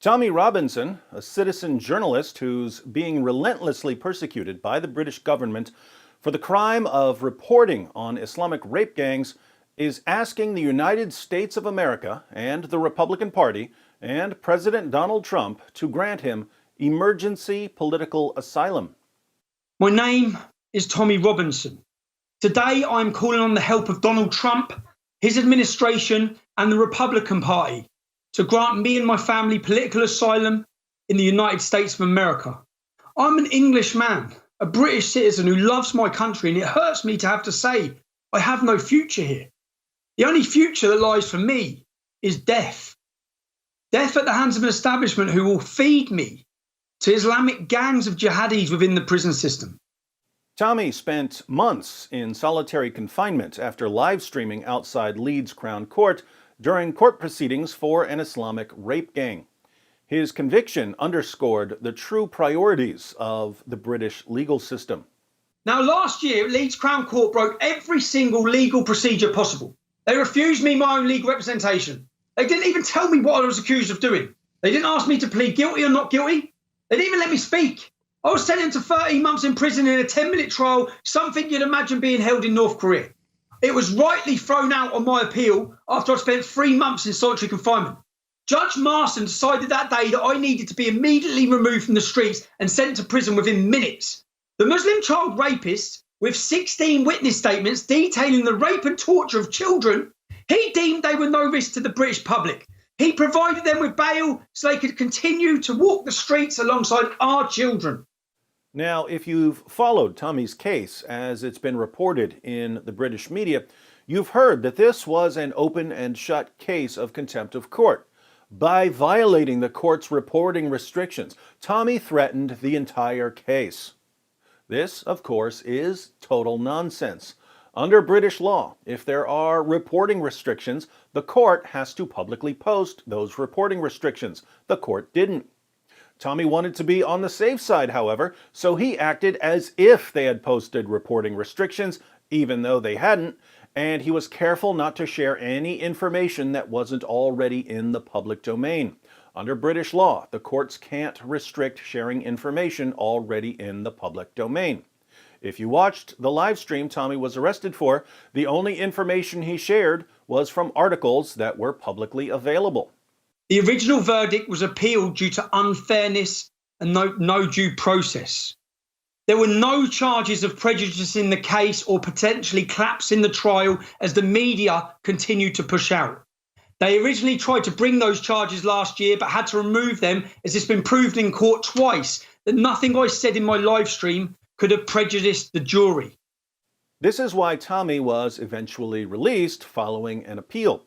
Tommy Robinson, a citizen journalist who's being relentlessly persecuted by the British government for the crime of reporting on Islamic rape gangs, is asking the United States of America and the Republican Party and President Donald Trump to grant him emergency political asylum. My name is Tommy Robinson. Today I'm calling on the help of Donald Trump, his administration and the Republican Party to grant me and my family political asylum in the United States of America. I'm an English man, a British citizen who loves my country, and it hurts me to have to say I have no future here. The only future that lies for me is death. Death at the hands of an establishment who will feed me to Islamic gangs of jihadis within the prison system. Tommy spent months in solitary confinement after live streaming outside Leeds Crown Court during court proceedings for an Islamic rape gang. His conviction underscored the true priorities of the British legal system. Now, last year, Leeds Crown Court broke every single legal procedure possible. They refused me my own legal representation. They didn't even tell me what I was accused of doing. They didn't ask me to plead guilty or not guilty. They didn't even let me speak. I was sentenced to 13 months in prison in a 10-minute trial, something you'd imagine being held in North Korea. It was rightly thrown out on my appeal after I spent 3 months in solitary confinement. Judge Marston decided that day that I needed to be immediately removed from the streets and sent to prison within minutes. The Muslim child rapist, with 16 witness statements detailing the rape and torture of children, he deemed they were no risk to the British public. He provided them with bail so they could continue to walk the streets alongside our children. Now, if you've followed Tommy's case as it's been reported in the British media, you've heard that this was an open and shut case of contempt of court. By violating the court's reporting restrictions, Tommy threatened the entire case. This, of course, is total nonsense. Under British law, if there are reporting restrictions, the court has to publicly post those reporting restrictions. The court didn't. Tommy wanted to be on the safe side, however, so he acted as if they had posted reporting restrictions, even though they hadn't, and he was careful not to share any information that wasn't already in the public domain. Under British law, the courts can't restrict sharing information already in the public domain. If you watched the live stream Tommy was arrested for, the only information he shared was from articles that were publicly available. The original verdict was appealed due to unfairness and no due process. There were no charges of prejudice in the case or potentially collapse in the trial as the media continued to push out. They originally tried to bring those charges last year but had to remove them as it's been proved in court twice that nothing I said in my live stream could have prejudiced the jury. This is why Tommy was eventually released following an appeal.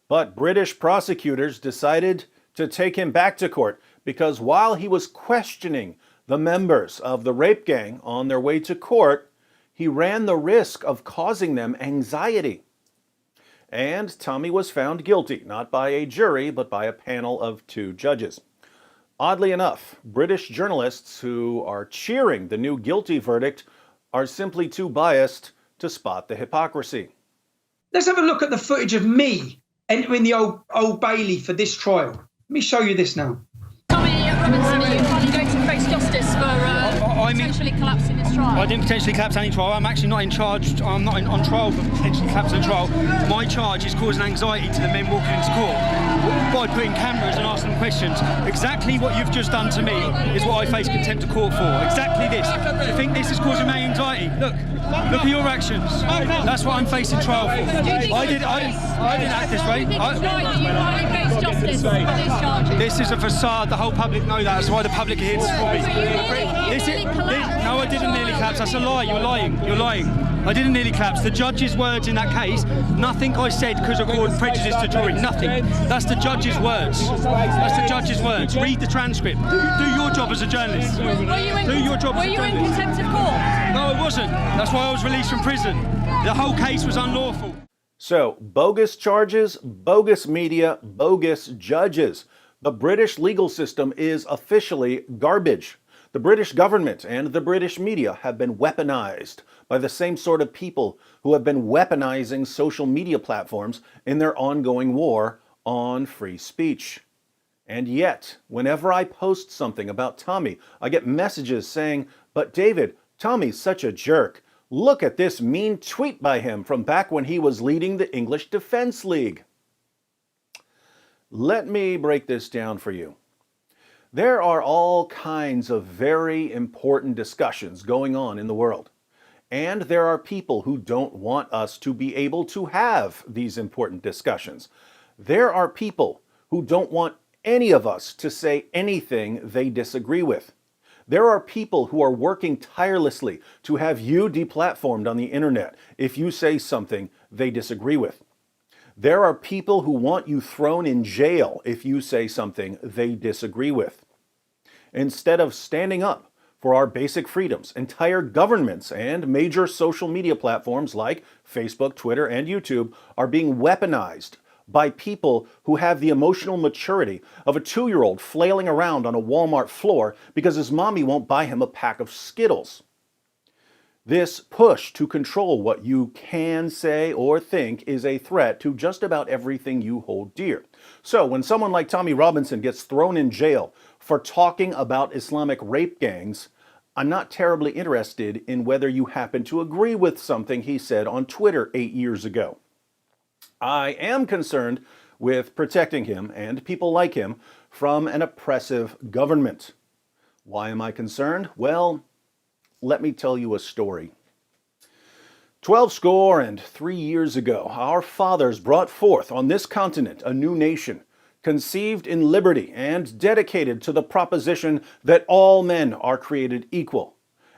But British prosecutors decided to take him back to court because while he was questioning the members of the rape gang on their way to court, he ran the risk of causing them anxiety. And Tommy was found guilty, not by a jury, but by a panel of 2 judges. Oddly enough, British journalists who are cheering the new guilty verdict are simply too biased to spot the hypocrisy. Let's have a look at the footage of me entering the Old Bailey for this trial. Let me show you this now. Tommy Robinson, are you finally going to face justice for potentially collapsing this trial? I didn't potentially collapse any trial. I'm actually not in charge. I'm not on trial for potentially collapsing a trial. My charge is causing anxiety to the men walking into court by putting cameras and asking them questions. Exactly what you've just done to me is what I face contempt of court for. Exactly this. Do you think this is causing me anxiety? Look at your actions. That's what I'm facing trial for. I didn't act this way. This is a facade. The whole public know that. That's why the public are here to support me. No, I didn't nearly collapse. That's a lie. You're lying. I didn't nearly collapse. The judge's words in that case, nothing I said could have caused prejudice to jury. Nothing. That's the judge's words. Read the transcript. Do your job as a journalist. Were you in contempt of court? No, I wasn't. That's why I was released from prison. The whole case was unlawful. So, bogus charges, bogus media, bogus judges. The British legal system is officially garbage. The British government and the British media have been weaponized by the same sort of people who have been weaponizing social media platforms in their ongoing war on free speech. And yet, whenever I post something about Tommy, I get messages saying, "But David, Tommy's such a jerk. Look at this mean tweet by him from back when he was leading the English Defense League." Let me break this down for you. There are all kinds of very important discussions going on in the world. And there are people who don't want us to be able to have these important discussions. There are people who don't want any of us to say anything they disagree with. There are people who are working tirelessly to have you deplatformed on the internet if you say something they disagree with. There are people who want you thrown in jail if you say something they disagree with. Instead of standing up for our basic freedoms, entire governments and major social media platforms like Facebook, Twitter, and YouTube are being weaponized by people who have the emotional maturity of a 2-year-old flailing around on a Walmart floor because his mommy won't buy him a pack of Skittles. This push to control what you can say or think is a threat to just about everything you hold dear. So when someone like Tommy Robinson gets thrown in jail for talking about Islamic rape gangs, I'm not terribly interested in whether you happen to agree with something he said on Twitter 8 years ago. I am concerned with protecting him and people like him from an oppressive government. Why am I concerned? Well, let me tell you a story. 12 years ago, our fathers brought forth on this continent a new nation, conceived in liberty and dedicated to the proposition that all men are created equal,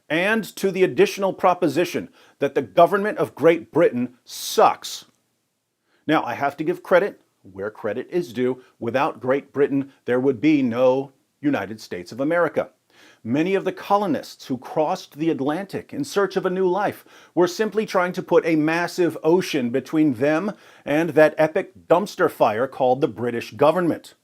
and to the additional proposition that the government of Great Britain sucks. Now, I have to give credit where credit is due. Without Great Britain, there would be no United States of America. Many of the colonists who crossed the Atlantic in search of a new life were simply trying to put a massive ocean between them and that epic dumpster fire called the British government.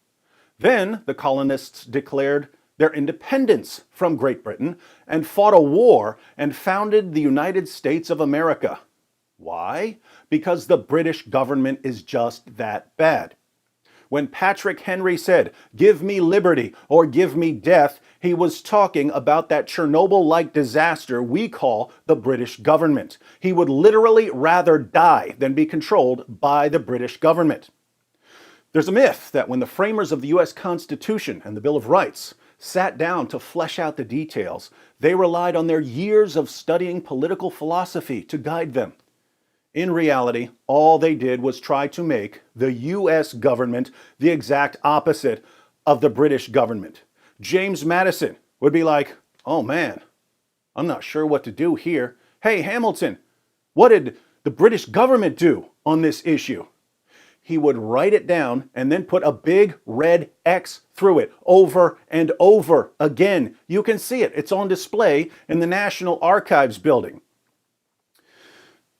Then the colonists declared their independence from Great Britain and fought a war and founded the United States of America. Why? Because the British government is just that bad. When Patrick Henry said, "Give me liberty or give me death," he was talking about that Chernobyl-like disaster we call the British government. He would literally rather die than be controlled by the British government. There's a myth that when the framers of the US Constitution and the Bill of Rights sat down to flesh out the details, they relied on their years of studying political philosophy to guide them. In reality, all they did was try to make the US government the exact opposite of the British government. James Madison would be like, "Oh man, I'm not sure what to do here. Hey, Hamilton, what did the British government do on this issue?" He would write it down and then put a big red X through it over and over again. You can see it. It's on display in the National Archives building.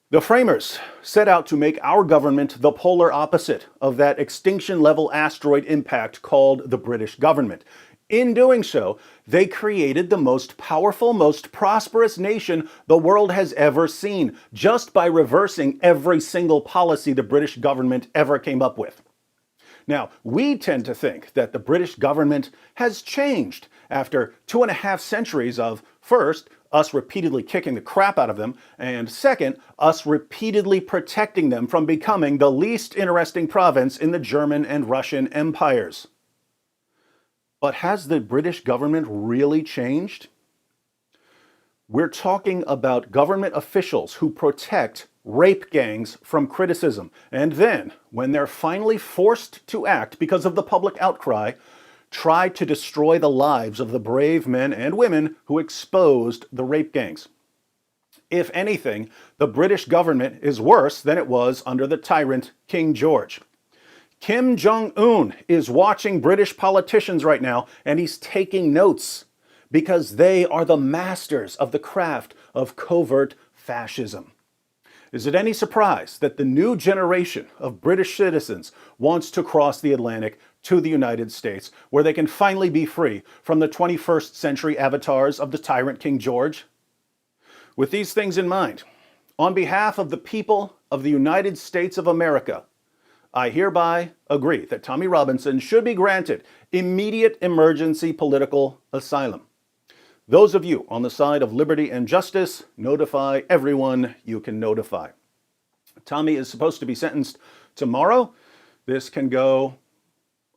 The framers set out to make our government the polar opposite of that extinction-level asteroid impact called the British government. In doing so, they created the most powerful, most prosperous nation the world has ever seen, just by reversing every single policy the British government ever came up with. Now, we tend to think that the British government has changed after 2.5 centuries of, first, us repeatedly kicking the crap out of them, and second, us repeatedly protecting them from becoming the least interesting province in the German and Russian empires. But has the British government really changed? We're talking about government officials who protect rape gangs from criticism, and then, when they're finally forced to act because of the public outcry, try to destroy the lives of the brave men and women who exposed the rape gangs. If anything, the British government is worse than it was under the tyrant King George. Kim Jong-un is watching British politicians right now, and he's taking notes because they are the masters of the craft of covert fascism. Is it any surprise that the new generation of British citizens wants to cross the Atlantic to the United States, where they can finally be free from the 21st century avatars of the tyrant King George? With these things in mind, on behalf of the people of the United States of America, I hereby agree that Tommy Robinson should be granted immediate emergency political asylum. Those of you on the side of liberty and justice, notify everyone you can notify. Tommy is supposed to be sentenced tomorrow. This can go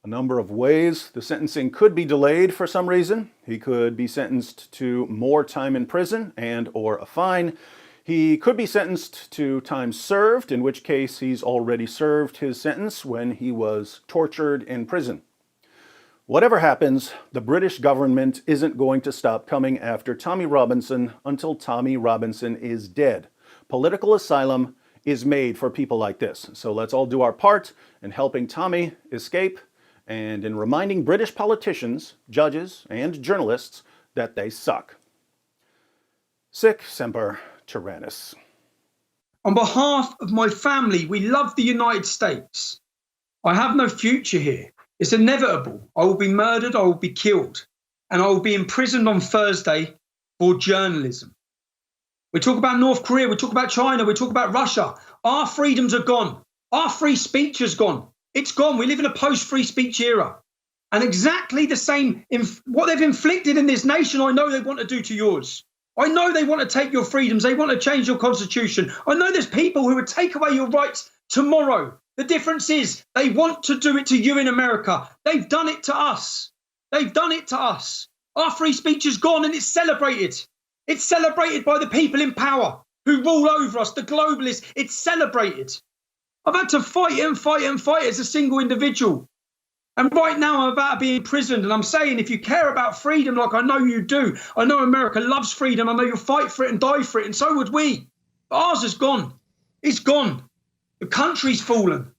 a number of ways. The sentencing could be delayed for some reason. He could be sentenced to more time in prison and or a fine. He could be sentenced to time served, in which case he's already served his sentence when he was tortured in prison. Whatever happens, the British government isn't going to stop coming after Tommy Robinson until Tommy Robinson is dead. Political asylum is made for people like this. So let's all do our part in helping Tommy escape and in reminding British politicians, judges, and journalists that they suck. Sic semper tyrannis. On behalf of my family, we love the United States. I have no future here. It's inevitable. I will be murdered, I will be killed, and I will be imprisoned on Thursday for journalism. We talk about North Korea, we talk about China, we talk about Russia. Our freedoms are gone. Our free speech is gone. It's gone. We live in a post-free speech era. And exactly the same, what they've inflicted in this nation, I know they want to do to yours. I know they want to take your freedoms. They want to change your constitution. I know there's people who would take away your rights tomorrow. The difference is they want to do it to you in America. They've done it to us. They've done it to us. Our free speech is gone and it's celebrated. It's celebrated by the people in power who rule over us, the globalists. It's celebrated. I've had to fight and fight and fight as a single individual. And right now I'm about to be imprisoned. And I'm saying, if you care about freedom like I know you do, I know America loves freedom. I know you'll fight for it and die for it. And so would we. But ours is gone. It's gone. The country's fallen.